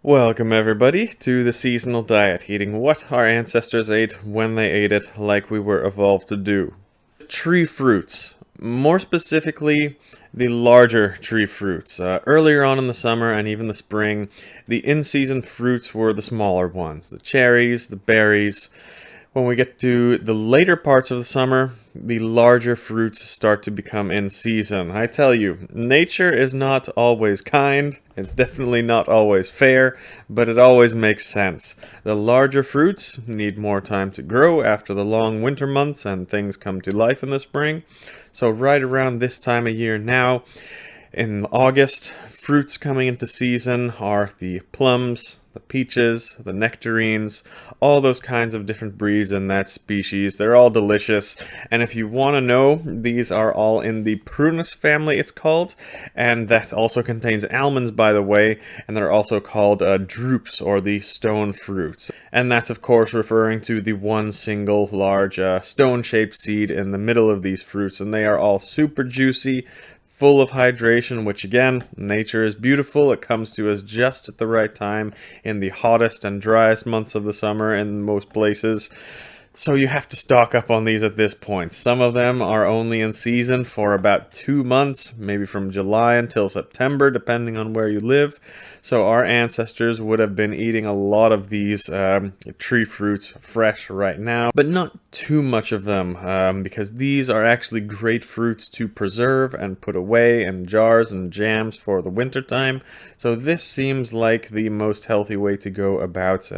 Welcome everybody to the seasonal diet, eating what our ancestors ate when they ate it like we were evolved to do. Tree fruits, more specifically the larger tree fruits. Earlier on in the summer and even the spring, the in-season fruits were the smaller ones, the cherries, the berries. When we get to the later parts of the summer, the larger fruits start to become in season. I tell you, nature is not always kind, it's definitely not always fair, but it always makes sense. The larger fruits need more time to grow after the long winter months and things come to life in the spring. So right around this time of year now, in August, fruits coming into season are the plums, the peaches, the nectarines, all those kinds of different breeds in that species. They're all delicious. And if you want to know, these are all in the Prunus family, it's called. And that also contains almonds, by the way. And they're also called drupes, or the stone fruits. And that's, of course, referring to the one single large stone-shaped seed in the middle of these fruits. And they are all super juicy, full of hydration, which again, nature is beautiful. It comes to us just at the right time in the hottest and driest months of the summer in most places. So you have to stock up on these at this point. Some of them are only in season for about 2 months, maybe from July until September, depending on where you live. So our ancestors would have been eating a lot of these tree fruits fresh right now, but not too much of them, because these are actually great fruits to preserve and put away in jars and jams for the winter time. So this seems like the most healthy way to go about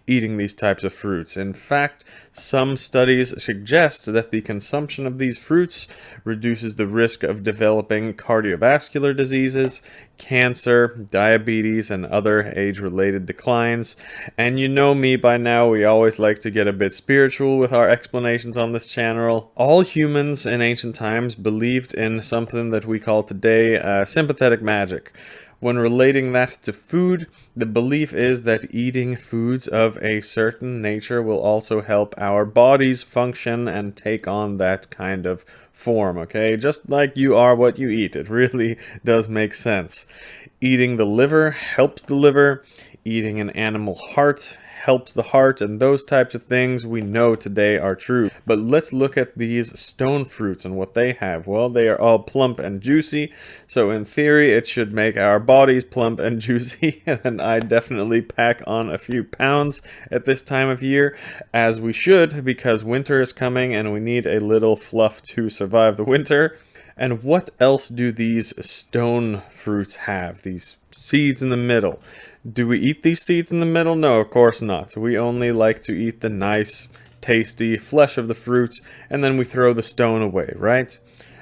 eating these types of fruits. In fact, some studies suggest that the consumption of these fruits reduces the risk of developing cardiovascular diseases, cancer, diabetes, and other age-related declines. And you know me by now, we always like to get a bit spiritual with our explanations on this channel. All humans in ancient times believed in something that we call today sympathetic magic. When relating that to food, the belief is that eating foods of a certain nature will also help our bodies function and take on that kind of form, okay? Just like you are what you eat. It really does make sense. Eating the liver helps the liver. Eating an animal heart helps the heart, and those types of things we know today are true. But let's look at these stone fruits and what they have. Well, they are all plump and juicy, so in theory it should make our bodies plump and juicy, and I definitely pack on a few pounds at this time of year, as we should, because winter is coming and we need a little fluff to survive the winter. And what else do these stone fruits have? These seeds in the middle. Do we eat these seeds in the middle? No, of course not. We only like to eat the nice, tasty flesh of the fruits, and then we throw the stone away, right?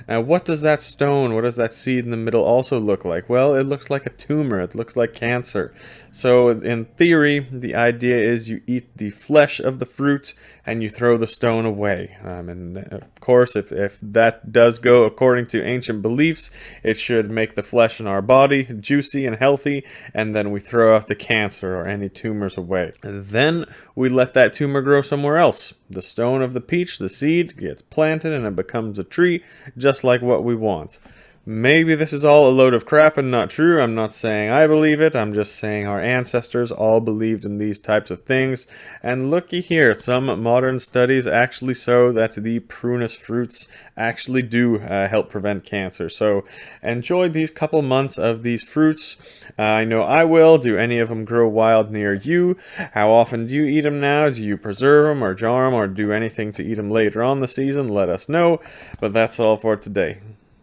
Now, what does that stone, what does that seed in the middle also look like? Well, it looks like a tumor. It looks like cancer. So, in theory, the idea is you eat the flesh of the fruit and you throw the stone away. And of course, if that does go according to ancient beliefs, it should make the flesh in our body juicy and healthy, and then we throw out the cancer or any tumors away. And then we let that tumor grow somewhere else. The stone of the peach, the seed, gets planted and it becomes a tree, just like what we want. Maybe this is all a load of crap and not true. I'm not saying I believe it. I'm just saying our ancestors all believed in these types of things. And looky here, some modern studies actually show that the Prunus fruits actually do help prevent cancer. So enjoy these couple months of these fruits. I know I will. Do any of them grow wild near you? How often do you eat them now? Do you preserve them or jar them or do anything to eat them later on the season? Let us know. But that's all for today.